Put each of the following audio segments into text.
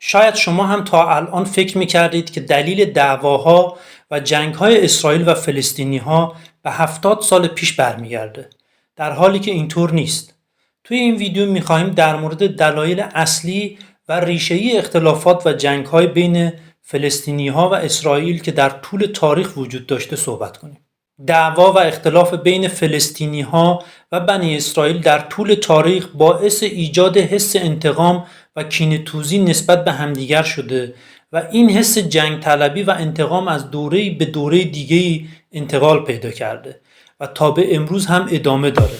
شاید شما هم تا الان فکر میکردید که دلیل دعواها و جنگهای اسرائیل و فلسطینی‌ها به 70 سال پیش برمیگرده، در حالی که اینطور نیست. توی این ویدیو میخواهیم در مورد دلایل اصلی و ریشه‌ای اختلافات و جنگهای بین فلسطینی‌ها و اسرائیل که در طول تاریخ وجود داشته صحبت کنیم. دعوا و اختلاف بین فلسطینی‌ها و بنی اسرائیل در طول تاریخ باعث ایجاد حس انتقام و کینه‌توزی نسبت به همدیگر شده و این حس جنگ طلبی و انتقام از دوره‌ای به دوره دیگه‌ای انتقال پیدا کرده و تا به امروز هم ادامه داره.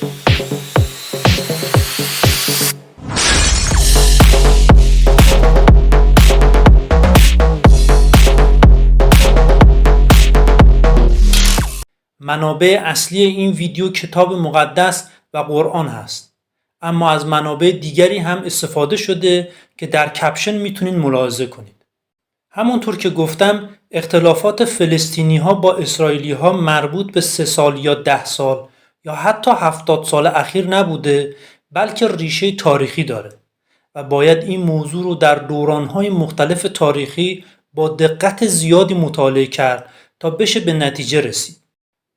منابع اصلی این ویدیو کتاب مقدس و قرآن هست، اما از منابع دیگری هم استفاده شده که در کپشن میتونین ملاحظه کنید. همونطور که گفتم اختلافات فلسطینی ها با اسرائیلی ها مربوط به 3 سال یا 10 سال یا حتی 70 سال اخیر نبوده، بلکه ریشه تاریخی داره و باید این موضوع رو در دوران‌های مختلف تاریخی با دقت زیادی مطالعه کرد تا بشه به نتیجه رسید.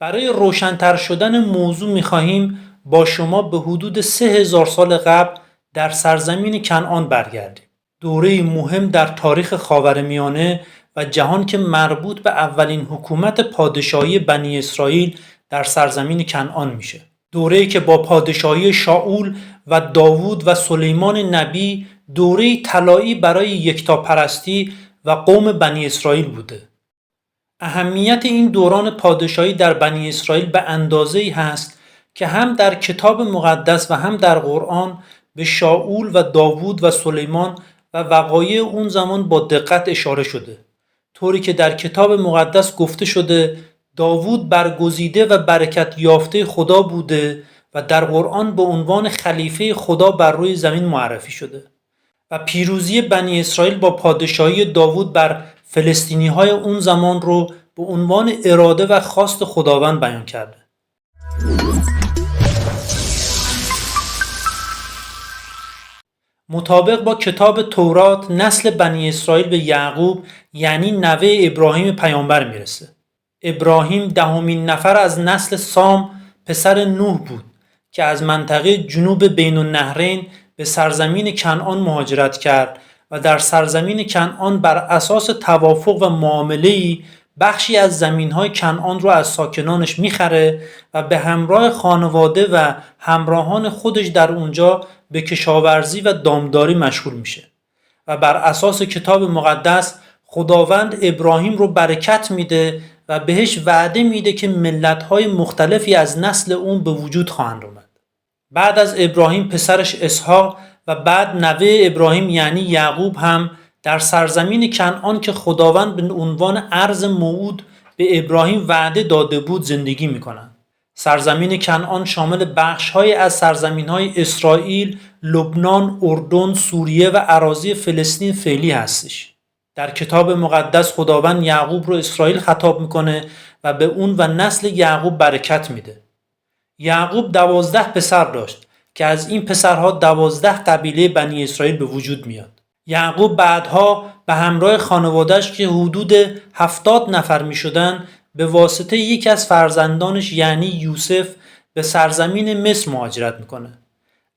برای روشن‌تر شدن موضوع می‌خواهیم با شما به حدود 3000 سال قبل در سرزمین کنعان برگردیم. دوره مهم در تاریخ خاورمیانه و جهان که مربوط به اولین حکومت پادشاهی بنی اسرائیل در سرزمین کنعان میشه. دوره‌ای که با پادشاهی شاول و داوود و سلیمان نبی دوره‌ای طلایی برای یکتاپرستی و قوم بنی اسرائیل بوده. اهمیت این دوران پادشاهی در بنی اسرائیل به اندازه‌ای هست که هم در کتاب مقدس و هم در قرآن به شاول و داوود و سلیمان و وقایع اون زمان با دقت اشاره شده، طوری که در کتاب مقدس گفته شده داوود برگزیده و برکت یافته خدا بوده و در قرآن به عنوان خلیفه خدا بر روی زمین معرفی شده و پیروزی بنی اسرائیل با پادشاهی داوود بر فلسطینی های اون زمان رو به عنوان اراده و خواست خداوند بیان کرده. مطابق با کتاب تورات نسل بنی اسرائیل به یعقوب یعنی نوه ابراهیم پیامبر میرسه. ابراهیم 10مین نفر از نسل سام پسر نوح بود که از منطقه جنوب بین النهرین به سرزمین کنعان مهاجرت کرد و در سرزمین کنعان بر اساس توافق و معامله‌ای بخشی از زمین‌های کنعان رو از ساکنانش میخره و به همراه خانواده و همراهان خودش در اونجا به کشاورزی و دامداری مشغول میشه و بر اساس کتاب مقدس خداوند ابراهیم رو برکت میده و بهش وعده میده که ملت‌های مختلفی از نسل اون به وجود خواهند اومد. بعد از ابراهیم پسرش اسحاق و بعد نوه ابراهیم یعنی یعقوب هم در سرزمین کنعان که خداوند به عنوان ارض موعود به ابراهیم وعده داده بود زندگی میکنند. سرزمین کنعان شامل بخش‌های از سرزمین‌های اسرائیل، لبنان، اردن، سوریه و اراضی فلسطین فعلی هستش. در کتاب مقدس خداوند یعقوب رو اسرائیل خطاب میکنه و به اون و نسل یعقوب برکت میده. یعقوب 12 پسر داشت که از این پسرها 12 قبیله بنی اسرائیل به وجود میاد. یعقوب بعدها به همراه خانواده‌اش که حدود 70 نفر می شدن به واسطه یکی از فرزندانش یعنی یوسف به سرزمین مصر مهاجرت میکنه.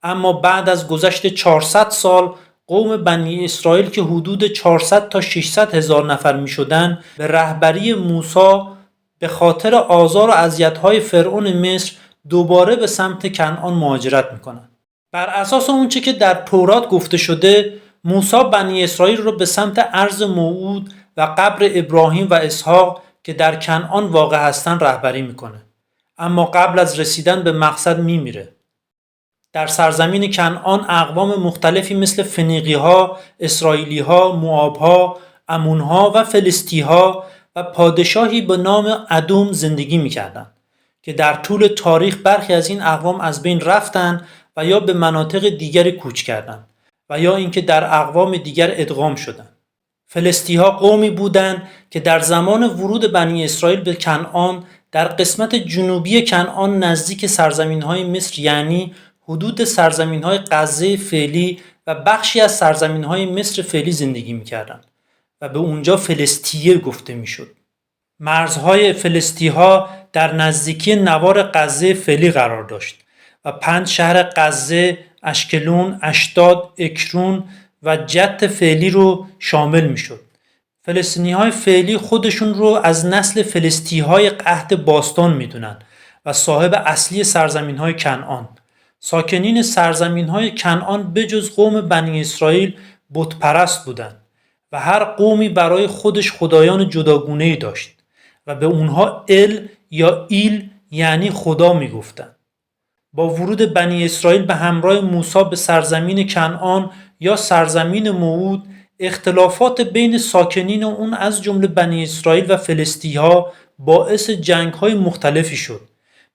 اما بعد از گذشت 400 سال قوم بنی اسرائیل که حدود 400 تا 600 هزار نفر می شدن به رهبری موسی به خاطر آزار و اذیت‌های فرعون مصر دوباره به سمت کنعان مهاجرت میکنن. بر اساس اونچه که در تورات گفته شده موسی بنی اسرائیل رو به سمت ارض موعود و قبر ابراهیم و اسحاق که در کنعان واقع هستن رهبری میکنه، اما قبل از رسیدن به مقصد میمیره. در سرزمین کنعان اقوام مختلفی مثل فنیقی ها، اسرائیلی ها، موآب ها، امون ها و فلسطی ها و پادشاهی به نام ادوم زندگی میکردند که در طول تاریخ برخی از این اقوام از بین رفتن و یا به مناطق دیگری کوچ کردند و یا اینکه در اقوام دیگر ادغام شدند. فلسطی‌ها قومی بودند که در زمان ورود بنی اسرائیل به کنعان در قسمت جنوبی کنعان نزدیک سرزمین‌های مصر یعنی حدود سرزمین‌های غزه فعلی و بخشی از سرزمین‌های مصر فعلی زندگی می‌کردند و به اونجا فلسطیه گفته می‌شد. مرزهای فلسطی‌ها در نزدیکی نوار غزه فعلی قرار داشت و 5 شهر غزه، اشکلون، اشداد، اکرون و جت فعلی رو شامل می‌شد. فلسطینی‌های فعلی خودشون رو از نسل فلسطینی‌های عهد باستان می‌دونن و صاحب اصلی سرزمین‌های کنعان. ساکنین سرزمین‌های کنعان بجز قوم بنی اسرائیل بت پرست بودند و هر قومی برای خودش خدایان جداگونه‌ای داشت و به اونها ال یا ایل یعنی خدا میگفتند. با ورود بنی اسرائیل به همراه موسی به سرزمین کنعان یا سرزمین موعود، اختلافات بین ساکنین اون از جمله بنی اسرائیل و فلسطینی‌ها باعث جنگ‌های مختلفی شد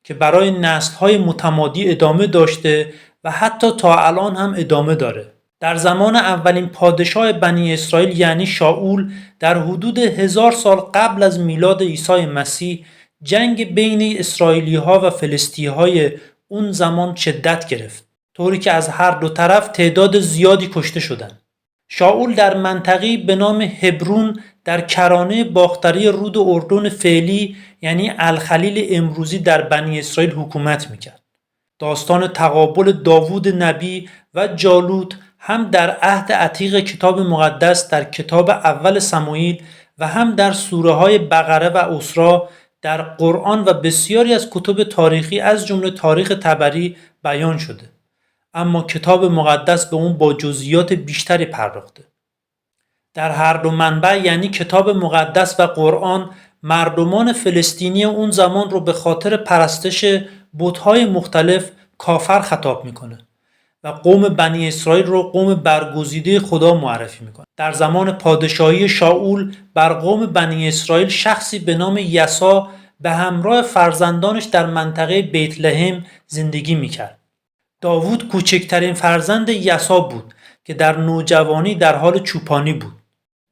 که برای نسل‌های متمادی ادامه داشته و حتی تا الان هم ادامه داره. در زمان اولین پادشاه بنی اسرائیل یعنی شاول در حدود 1000 سال قبل از میلاد عیسی مسیح جنگ بین اسرائیلی‌ها و فلسطینی‌های اون زمان شدت گرفت، طوری که از هر دو طرف تعداد زیادی کشته شدند. شاول در منطقه‌ای به نام هبرون در کرانه باختری رود اردن فعلی یعنی الخلیل امروزی در بنی اسرائیل حکومت میکرد. داستان تقابل داوود نبی و جالوت هم در عهد عتیق کتاب مقدس در کتاب اول سموئیل و هم در سوره های بقره و اسری در قرآن و بسیاری از کتب تاریخی از جمله تاریخ طبری بیان شده. اما کتاب مقدس به اون با جزئیات بیشتری پرداخته. در هر دو منبع یعنی کتاب مقدس و قرآن مردمان فلسطینی اون زمان رو به خاطر پرستش بت‌های مختلف کافر خطاب میکنه و قوم بنی اسرائیل رو قوم برگزیده خدا معرفی میکنه. در زمان پادشاهی شاول بر قوم بنی اسرائیل شخصی به نام یسا به همراه فرزندانش در منطقه بیت لحم زندگی میکرد. داوود کوچکترین فرزند یسا بود که در نوجوانی در حال چوپانی بود.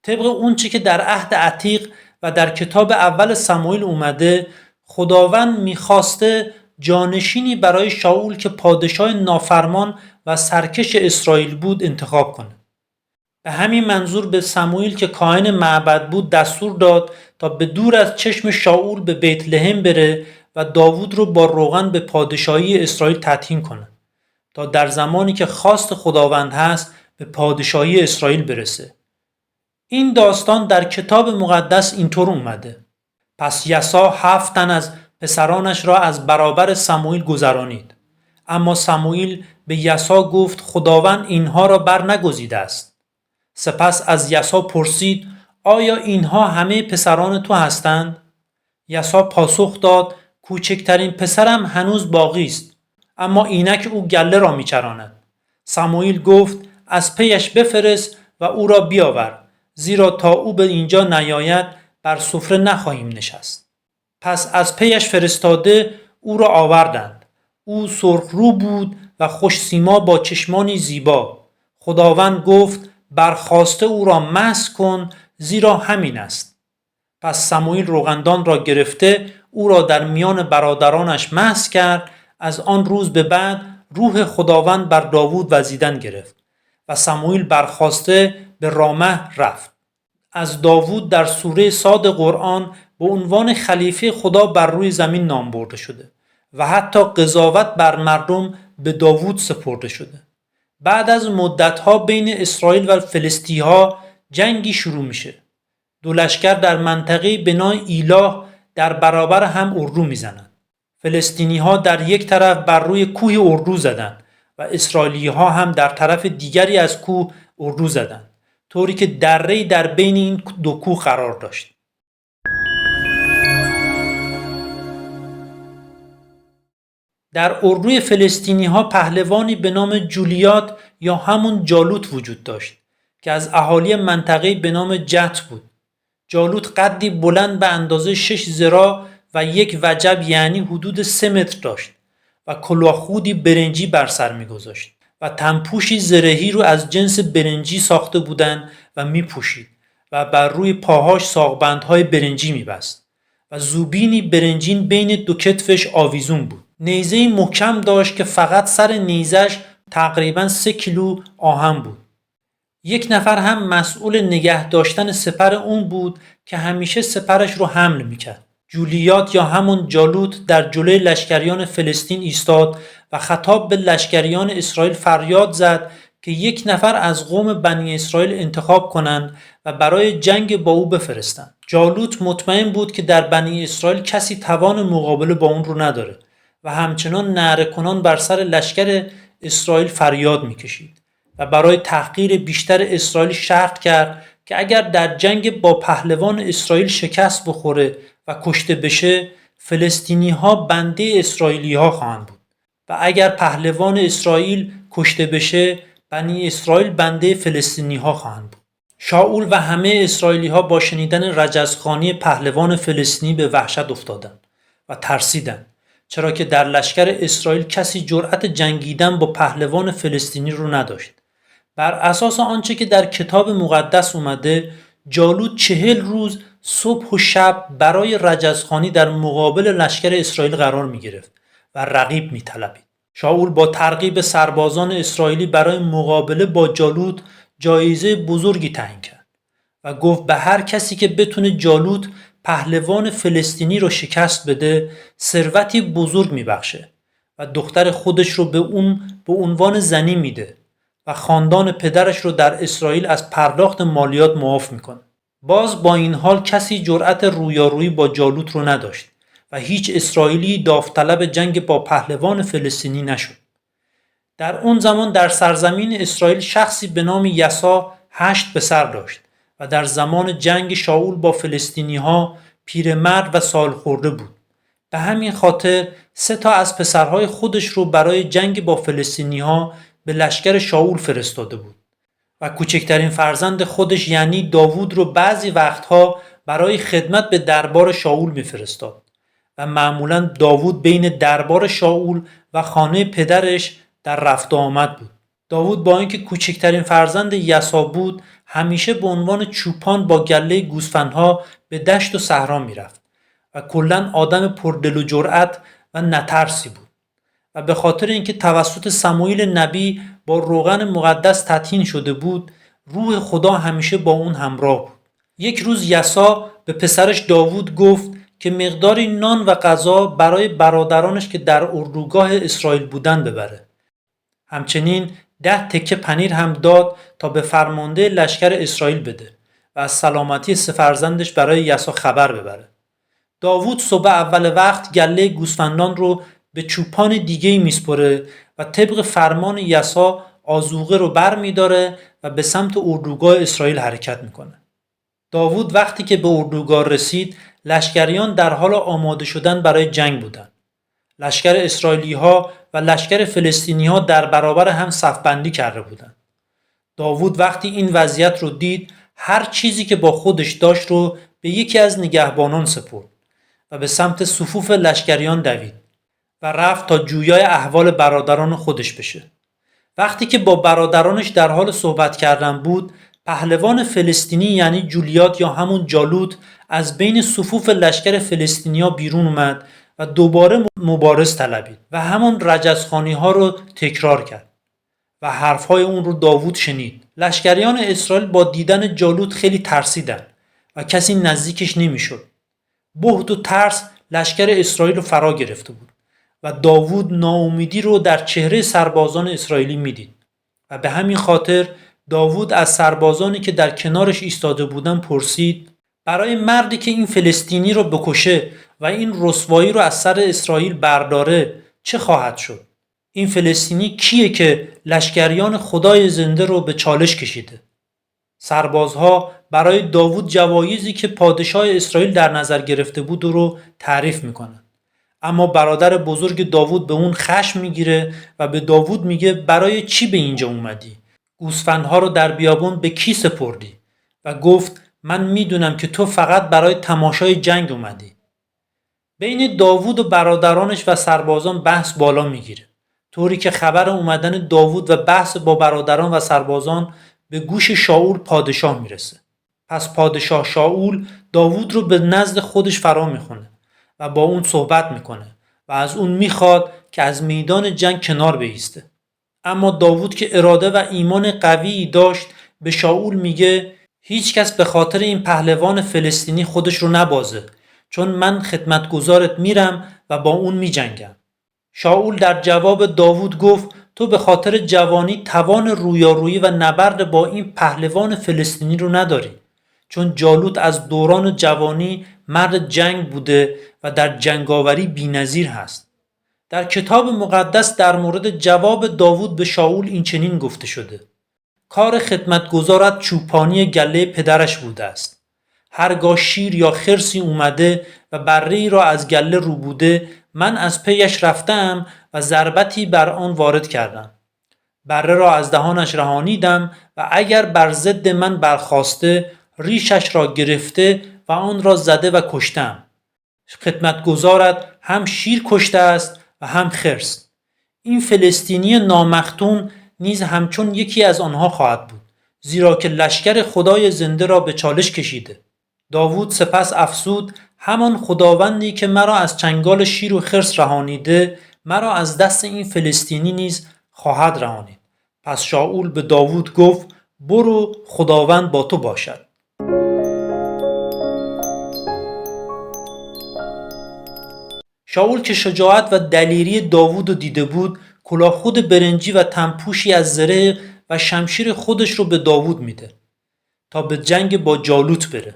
طبق اونچه که در عهد عتیق و در کتاب اول سموئیل اومده، خداوند میخواسته جانشینی برای شاول که پادشاه نافرمان و سرکش اسرائیل بود انتخاب کنه. به همین منظور به سموئیل که کاهن معبد بود دستور داد تا به دور از چشم شاول به بیت لحم بره و داوود رو با روغن به پادشاهی اسرائیل تطیین کنه تا در زمانی که خواست خداوند هست به پادشاهی اسرائیل برسه. این داستان در کتاب مقدس اینطور اومده: پس یسا 7 تن از پسرانش را از برابر سموئیل گذرانید. اما سموئیل به یسا گفت خداوند اینها را بر نگزیده است. سپس از یسا پرسید آیا اینها همه پسران تو هستند؟ یسا پاسخ داد کوچکترین پسرم هنوز باقی است، اما اینک او گله را میچراند. سموئیل گفت از پیش بفرست و او را بیاور، زیرا تا او به اینجا نیاید بر سفره نخواهیم نشست. پس از پیش فرستاده او را آوردند. او سرخ رو بود و خوش سیما با چشمانی زیبا. خداوند گفت برخاسته او را مسح کن، زیرا همین است. پس سموئیل روغندان را گرفته او را در میان برادرانش مسح کرد. از آن روز به بعد روح خداوند بر داوود وزیدن گرفت و سموئیل برخاسته به رامه رفت. از داوود در سوره صاد قرآن به عنوان خلیفه خدا بر روی زمین نام برده شده و حتی قضاوت بر مردم به داوود سپرده شده. بعد از مدتها بین اسرائیل و فلسطینی‌ها جنگی شروع میشه. دو لشکر در منطقه به نام ایلاه در برابر هم اردو میزنند. فلسطینی‌ها در یک طرف بر روی کوه اردو زدند و اسرائیلی‌ها هم در طرف دیگری از کوه اردو زدند، طوری که دره‌ای در بین این دو کوه قرار داشت. در اردوی فلسطینی‌ها پهلوانی به نام جولیات یا همون جالوت وجود داشت که از اهالی منطقه به نام جت بود. جالوت قدی بلند به اندازه 6 ذراع و 1 وجب یعنی حدود 3 متر داشت و کلاهخودی برنجی بر سر می‌گذاشت و تنپوشی زرهی رو از جنس برنجی ساخته بودند و می‌پوشید و بر روی پاهاش ساقبندهای برنجی می‌بست و زوبینی برنجین بین دو کتفش آویزون بود. نیزه‌ای محکم داشت که فقط سر نیزش تقریباً 3 کیلو آهن بود. یک نفر هم مسئول نگه داشتن سپر اون بود که همیشه سپرش رو حمل میکرد. جولیات یا همون جالوت در جلوی لشکریان فلسطین ایستاد و خطاب به لشکریان اسرائیل فریاد زد که یک نفر از قوم بنی اسرائیل انتخاب کنند و برای جنگ با او بفرستند. جالوت مطمئن بود که در بنی اسرائیل کسی توان مقابله با اون رو نداره و همچنان نعره کنان بر سر لشکر اسرائیل فریاد میکشید و برای تحقیر بیشتر اسرائیل شرط کرد که اگر در جنگ با پهلوان اسرائیل شکست بخوره و کشته بشه، فلسطینی ها بنده اسرائیلی ها خواهند بود و اگر پهلوان اسرائیل کشته بشه، بنی اسرائیل بنده فلسطینی ها خواهند بود. شاول و همه اسرائیلی ها با شنیدن رجزخوانی پهلوان فلسطینی به وحشت افتادند و ترسیدند، چرا که در لشکر اسرائیل کسی جرأت جنگیدن با پهلوان فلسطینی رو نداشت. بر اساس آنچه که در کتاب مقدس اومده، جالوت 40 روز صبح و شب برای رجزخوانی در مقابل لشکر اسرائیل قرار می گرفت و رقیب می طلبید. شاول با ترغیب سربازان اسرائیلی برای مقابله با جالوت جایزه بزرگی تعیین کرد و گفت به هر کسی که بتونه جالوت پهلوان فلسطینی رو شکست بده، ثروتی بزرگ می بخشه و دختر خودش رو به اون به عنوان زنی میده و خاندان پدرش رو در اسرائیل از پرداخت مالیات معاف میکنه. باز با این حال کسی جرأت رویارویی با جالوت رو نداشت و هیچ اسرائیلی داوطلب جنگ با پهلوان فلسطینی نشد. در اون زمان در سرزمین اسرائیل شخصی به نام یسا 8 پسر داشت و در زمان جنگ شاول با فلسطینی ها پیرمرد و سالخورده بود. به همین خاطر 3 تا از پسرهای خودش رو برای جنگ با فلسطینی ها به لشکر شاول فرستاده بود و کوچکترین فرزند خودش یعنی داوود رو بعضی وقتها برای خدمت به دربار شاول میفرستاد و معمولاً داوود بین دربار شاول و خانه پدرش در رفت و آمد بود. داوود با اینکه کوچکترین فرزند یسا بود، همیشه به عنوان چوپان با گله گوسفندها به دشت و صحرا میرفت و کلاً آدم پردل و جرأت و نترسی بود و به خاطر اینکه توسط سموئیل نبی با روغن مقدس تطهین شده بود، روح خدا همیشه با اون همراه بود. یک روز یسا به پسرش داوود گفت که مقداری نان و غذا برای برادرانش که در اردوگاه اسرائیل بودن ببره. همچنین 10 تکه پنیر هم داد تا به فرمانده لشکر اسرائیل بده و از سلامتی 3 فرزندش برای یسا خبر ببره. داوود صبح اول وقت گله گوسفندان رو به چوپان دیگه میسپره و طبق فرمان یسا آذوقه رو بر میداره و به سمت اردوگاه اسرائیل حرکت میکنه. داوود وقتی که به اردوگاه رسید، لشکریان در حال آماده شدن برای جنگ بودند. لشکر اسرائیلی ها و لشکر فلسطینی ها در برابر هم صف بندی کرده بودند. داوود وقتی این وضعیت رو دید، هر چیزی که با خودش داشت رو به یکی از نگهبانان سپرد و به سمت صفوف لشکریان دوید و رفت تا جویای احوال برادران خودش بشه. وقتی که با برادرانش در حال صحبت کردن بود، پهلوان فلسطینی یعنی جولیات یا همون جالوت از بین صفوف لشکر فلسطینیا بیرون اومد و دوباره مبارز طلبید و همون رجزخوانی ها رو تکرار کرد و حرفهای اون رو داوود شنید. لشکریان اسرائیل با دیدن جالوت خیلی ترسیدن و کسی نزدیکش نمیشد. بهت و ترس لشکر اسرائیل رو فرا گرفته بود و داوود ناامیدی رو در چهره سربازان اسرائیلی میدید و به همین خاطر داوود از سربازانی که در کنارش ایستاده بودن پرسید برای مردی که این فلسطینی رو بکشه و این رسوایی رو از سر اسرائیل برداره چه خواهد شد؟ این فلسطینی کیه که لشکریان خدای زنده رو به چالش کشیده؟ سربازها برای داوود جوایزی که پادشاه اسرائیل در نظر گرفته بود رو تعریف میکنن. اما برادر بزرگ داوود به اون خشم میگیره و به داوود میگه برای چی به اینجا اومدی؟ گوسفندها رو در بیابون به کی سپردی؟ و گفت من میدونم که تو فقط برای تماشای جنگ اومدی. بین داوود و برادرانش و سربازان بحث بالا میگیره، طوری که خبر اومدن داوود و بحث با برادران و سربازان به گوش شاول پادشاه میرسه. پس پادشاه شاول داوود رو به نزد خودش فرا میخونه و با اون صحبت میکنه و از اون میخواد که از میدان جنگ کنار بایسته. اما داوود که اراده و ایمان قوی داشت به شاول میگه هیچ کس به خاطر این پهلوان فلسطینی خودش رو نبازه، چون من خدمتگزارت میرم و با اون میجنگم. شاول در جواب داوود گفت تو به خاطر جوانی توان رویارویی و نبرد با این پهلوان فلسطینی رو نداری، چون جالوت از دوران جوانی مرد جنگ بوده و در جنگاوری بی‌نظیر هست. در کتاب مقدس در مورد جواب داوود به شاول این چنین گفته شده: کار خدمتگزارت چوپانی گله پدرش بوده است. هرگاه شیر یا خرسی اومده و بره‌ای را از گله روبوده، من از پیش رفتم و ضربتی بر آن وارد کردم. بره را از دهانش رهانیدم و اگر بر ضد من برخاسته، ریشش را گرفته و آن را زده و کشتم. خدمتگزارت هم شیر کشته است و هم خرس. این فلسطینی نامختون نیز همچون یکی از آنها خواهد بود، زیرا که لشکر خدای زنده را به چالش کشیده. داوود سپس افسود: همان خداوندی که مرا از چنگال شیر و خرس رهانیده، مرا از دست این فلسطینی نیز خواهد رهانید. پس شاول به داوود گفت: برو، خداوند با تو باشد. شاول که شجاعت و دلیری داوود رو دیده بود، کلاهخود برنجی و تنپوشی از زره و شمشیر خودش رو به داوود میده تا به جنگ با جالوت بره.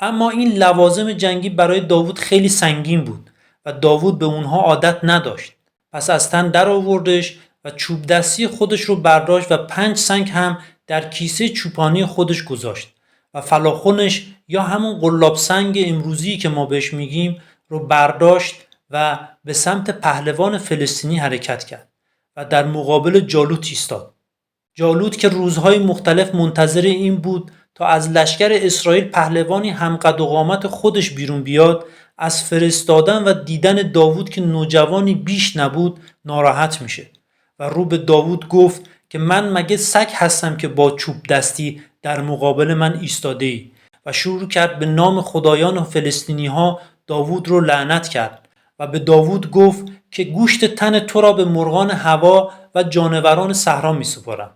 اما این لوازم جنگی برای داوود خیلی سنگین بود و داوود به اونها عادت نداشت. پس از تن در آوردش و چوب دستی خودش رو برداشت و 5 سنگ هم در کیسه چوپانی خودش گذاشت و فلاخونش یا همون قلاب سنگ امروزی که ما بهش میگیم رو برداشت و به سمت پهلوان فلسطینی حرکت کرد و در مقابل جالوت ایستاد. جالوت که روزهای مختلف منتظر این بود تا از لشکر اسرائیل پهلوانی همقد و قامت خودش بیرون بیاد، از فرستادن و دیدن داوود که نوجوانی بیش نبود ناراحت میشه و رو به داوود گفت که من مگه سگ هستم که با چوب دستی در مقابل من ایستاده ای؟ و شروع کرد به نام خدایان و فلسطینی ها داوود رو لعنت کرد و به داوود گفت که گوشت تن تو را به مرغان هوا و جانوران صحرا می سپارم.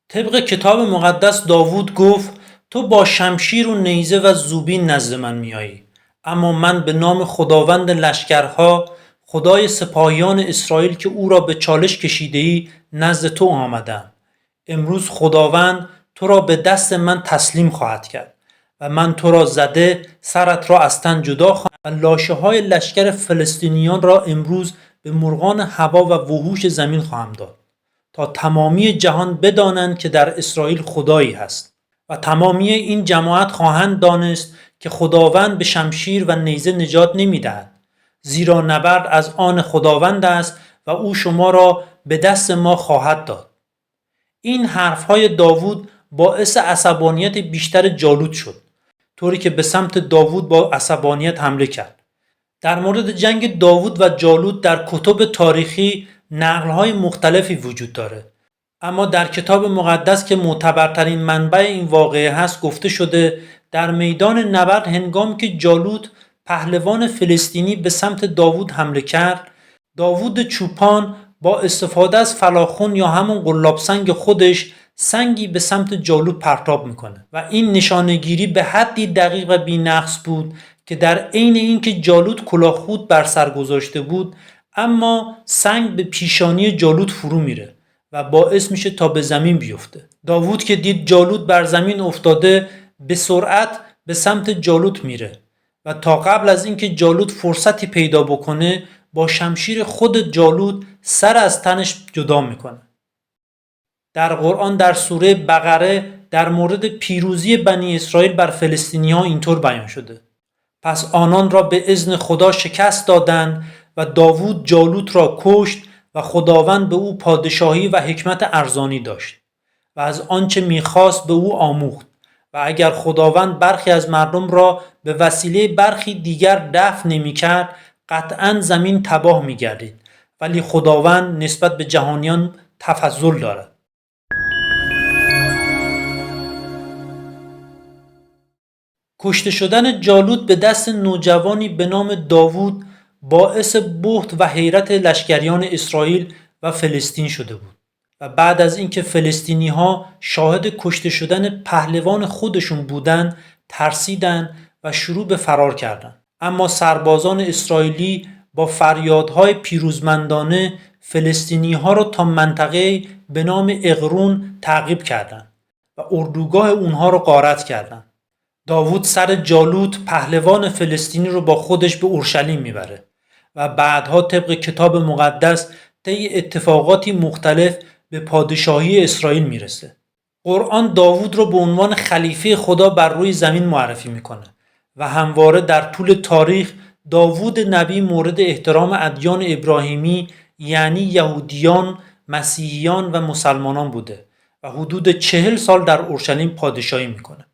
طبق کتاب مقدس داوود گفت تو با شمشیر و نیزه و زوبین نزد من میایی، اما من به نام خداوند لشکرها، خدای سپاهیان اسرائیل که او را به چالش کشیده ای، نزد تو آمدم. امروز خداوند تو را به دست من تسلیم خواهد کرد و من تو را زده سرت را از تن جدا خواهم و لاشه های لشکر فلسطینیان را امروز به مرغان هوا و وحوش زمین خواهم داد تا تمامی جهان بدانند که در اسرائیل خدایی هست و تمامی این جماعت خواهند دانست که خداوند به شمشیر و نیزه نجات نمی‌دهد، زیرا نبرد از آن خداوند است و او شما را به دست ما خواهد داد. این حرفهای داوود باعث عصبانیت بیشتر جالوت شد، طوری که به سمت داوود با عصبانیت حمله کرد. در مورد جنگ داوود و جالوت در کتب تاریخی نقل‌های مختلفی وجود داره، اما در کتاب مقدس که معتبرترین منبع این واقعه هست گفته شده در میدان نبرد هنگامی که جالوت پهلوان فلسطینی به سمت داوود حمله کرد، داوود چوپان با استفاده از فلاخون یا همون قلاب سنگ خودش سنگی به سمت جالوت پرتاب میکنه و این نشانه‌گیری به حدی دقیق و بی‌نقص بود که در عین اینکه جالوت کلاهخود بر سر گذاشته بود، اما سنگ به پیشانی جالوت فرو میره و باعث میشه تا به زمین بیفته. داوود که دید جالوت بر زمین افتاده، به سرعت به سمت جالوت میره و تا قبل از اینکه جالوت فرصتی پیدا بکنه با شمشیر خود جالوت سر از تنش جدا میکنه. در قرآن در سوره بقره در مورد پیروزی بنی اسرائیل بر فلسطینی ها اینطور بیان شده: پس آنان را به اذن خدا شکست دادند و داوود جالوت را کشت و خداوند به او پادشاهی و حکمت ارزانی داشت و از آنچه میخواست به او آموخت و اگر خداوند برخی از مردم را به وسیله برخی دیگر دفع نمی‌کرد، قطعاً زمین تباه می‌گردید، ولی خداوند نسبت به جهانیان تفضل دارد. کشته شدن جالوت به دست نوجوانی به نام داوود باعث بهت و حیرت لشکریان اسرائیل و فلسطین شده بود و بعد از اینکه فلسطینی ها شاهد کشته شدن پهلوان خودشون بودن ترسیدن و شروع به فرار کردند. اما سربازان اسرائیلی با فریادهای پیروزمندانه فلسطینی ها را تا منطقه به نام اغرون تعقیب کردند و اردوگاه اونها را غارت کردند. داوود سر جالوت پهلوان فلسطینی رو با خودش به اورشلیم میبره و بعدها طبق کتاب مقدس طی اتفاقاتی مختلف به پادشاهی اسرائیل میرسه. قرآن داوود رو به عنوان خلیفه خدا بر روی زمین معرفی میکنه و همواره در طول تاریخ داوود نبی مورد احترام ادیان ابراهیمی یعنی یهودیان، مسیحیان و مسلمانان بوده و حدود 40 سال در اورشلیم پادشاهی میکنه.